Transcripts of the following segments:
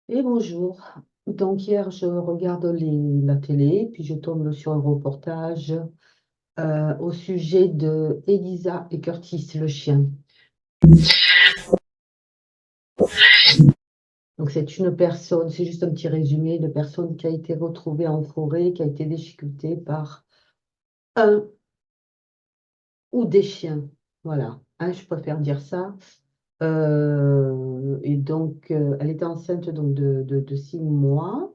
Et bonjour. Donc hier, je regarde la télé, puis je tombe sur un reportage au sujet de Elisa et Curtis, le chien. Donc c'est une personne, c'est juste un petit résumé de personne qui a été retrouvée en forêt, qui a été déchiquetée par un ou des chiens. Voilà, hein, je préfère dire ça. Et donc, elle était enceinte donc, de 6 mois.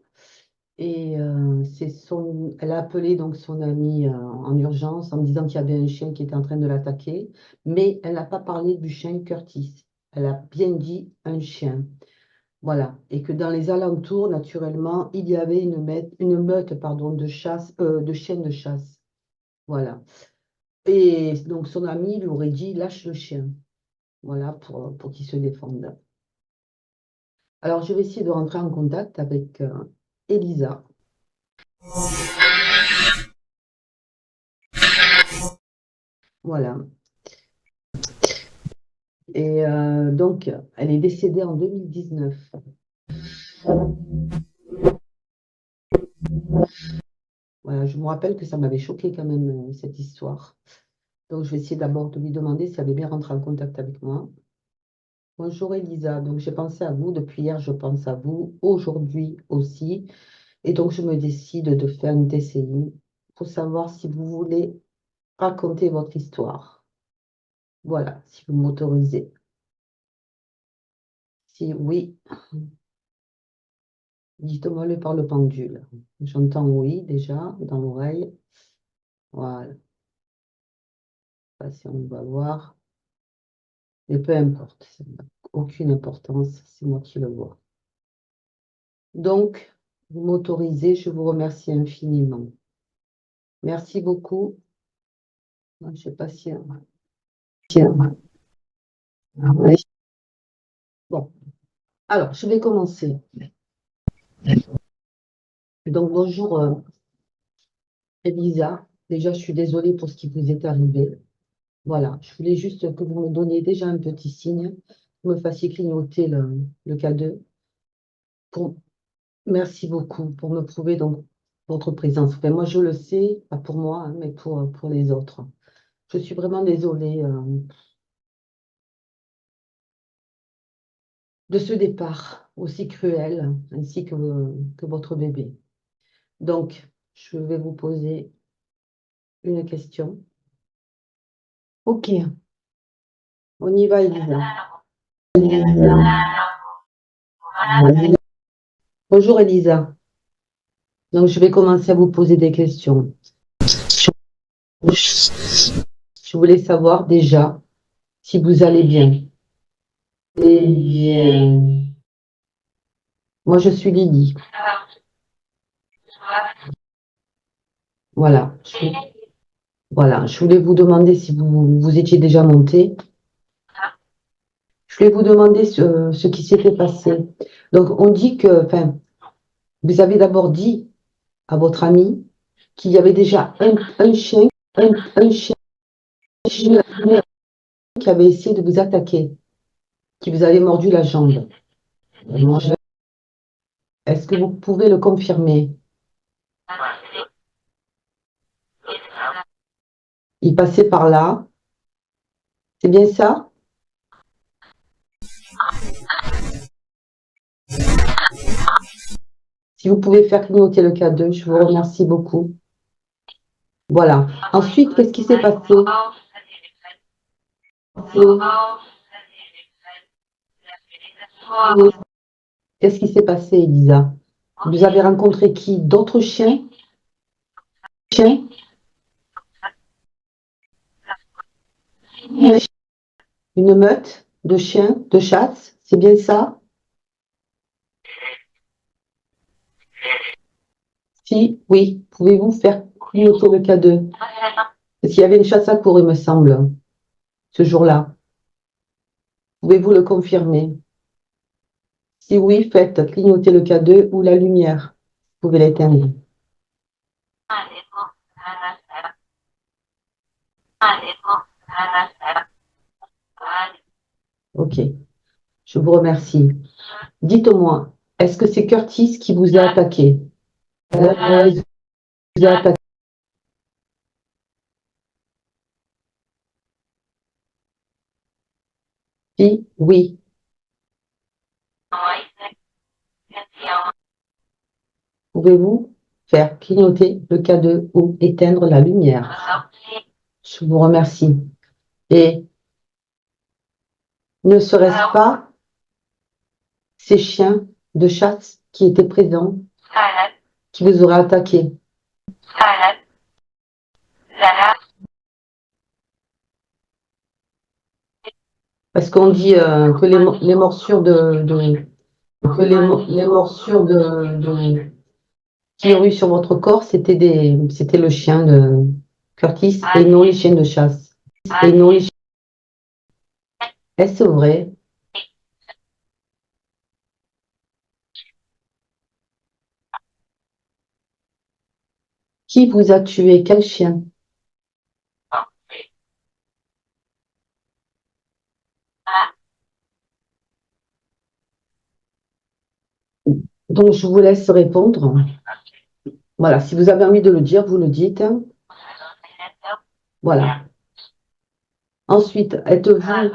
Et elle a appelé donc son amie en urgence en me disant qu'il y avait un chien qui était en train de l'attaquer, mais elle n'a pas parlé du chien Curtis. Elle a bien dit un chien. Voilà. Et que dans les alentours, naturellement, il y avait une meute pardon, de chasse, de chiens de chasse. Voilà. Et donc son ami lui aurait dit lâche le chien. Voilà, pour qu'il se défende. Alors, je vais essayer de rentrer en contact avec Elisa. Voilà. Et donc, elle est décédée en 2019. Voilà, je me rappelle que ça m'avait choqué quand même, cette histoire. Donc, je vais essayer d'abord de lui demander si elle veut bien rentrer en contact avec moi. Bonjour Elisa, donc j'ai pensé à vous, depuis hier je pense à vous, aujourd'hui aussi, et donc je me décide de faire une TCI pour savoir si vous voulez raconter votre histoire. Voilà, si vous m'autorisez. Si oui, dites-moi-le par le pendule. J'entends oui déjà dans l'oreille. Voilà, pas si on va voir. Mais peu importe, ça n'a aucune importance, c'est moi qui le vois. Donc, vous m'autorisez, je vous remercie infiniment. Merci beaucoup. Je ne sais pas si... Oui. Bon, alors, je vais commencer. Donc, bonjour Elisa. Déjà, je suis désolée pour ce qui vous est arrivé. Voilà, je voulais juste que vous me donniez déjà un petit signe, que vous me fassiez clignoter le K2. Pour, merci beaucoup pour me prouver donc votre présence. Enfin, moi, je le sais, pas pour moi, hein, mais pour les autres. Je suis vraiment désolée de ce départ aussi cruel, ainsi que votre bébé. Donc, je vais vous poser une question. Ok, on y va, Elisa. Bonjour, Elisa. Donc, je vais commencer à vous poser des questions. Je voulais savoir déjà si vous allez bien. Eh bien, moi, je suis Lydie. Voilà. Voilà. Je voulais vous demander si vous étiez déjà monté. Je voulais vous demander ce qui s'était passé. Donc, on dit que, enfin, vous avez d'abord dit à votre ami qu'il y avait déjà un chien, un chien qui avait essayé de vous attaquer, qui vous avait mordu la jambe. Est-ce que vous pouvez le confirmer? Il passait par là, c'est bien ça? Si vous pouvez faire clignoter le K2, je vous remercie beaucoup. Voilà. Ensuite, qu'est-ce qui s'est passé? Qu'est-ce qui s'est passé, Elisa? Vous avez rencontré qui? D'autres chiens? Chiens? Une meute de chiens, de chasse, c'est bien ça? Si, oui. Pouvez-vous faire clignoter le K2? Parce qu'il y avait une chasse à court, il me semble, ce jour-là. Pouvez-vous le confirmer? Si oui, faites clignoter le K2 ou la lumière. Vous pouvez l'éteindre. Ok. Je vous remercie. Dites-moi, est-ce que c'est Curtis qui vous a attaqué? Il vous a attaqué. Oui. Pouvez-vous faire clignoter le K2 ou éteindre la lumière? Je vous remercie. Et ne serait-ce pas ces chiens de chasse qui étaient présents, qui vous auraient attaqué? Parce qu'on dit que les morsures que les morsures qu'il y aurait eu sur votre corps, c'était le chien de Curtis et non les chiens de chasse. Et non les... Est-ce vrai? Qui vous a tué? Quel chien? Donc, je vous laisse répondre. Voilà, si vous avez envie de le dire, vous le dites. Voilà. Ensuite, êtes-vous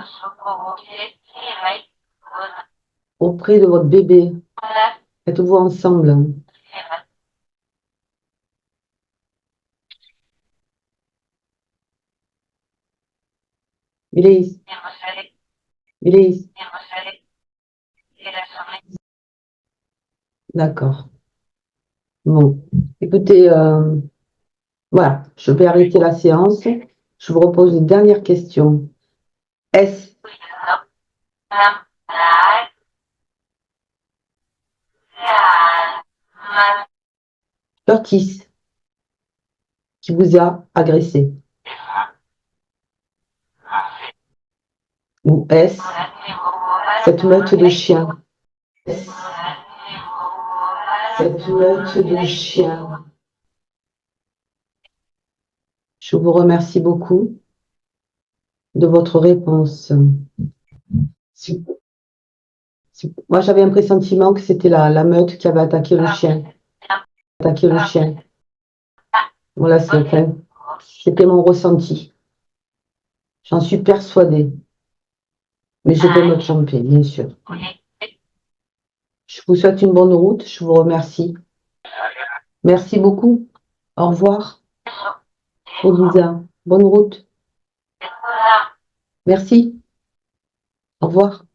auprès de votre bébé? Êtes-vous ensemble? Iris, Iris, d'accord. Bon, écoutez, voilà, je vais arrêter la séance. Je vous repose une dernière question. Est-ce Curtis qui vous a agressé? Ou est-ce cette meute de chiens? Cette meute de chiens. Je vous remercie beaucoup de votre réponse. Moi, j'avais un pressentiment que c'était la meute qui avait attaqué le chien. Attaqué le chien. Voilà, c'était mon ressenti. J'en suis persuadée. Mais je peux me tromper, bien sûr. Je vous souhaite une bonne route. Je vous remercie. Merci beaucoup. Au revoir. Elisa. Bonne route. Merci. Au revoir.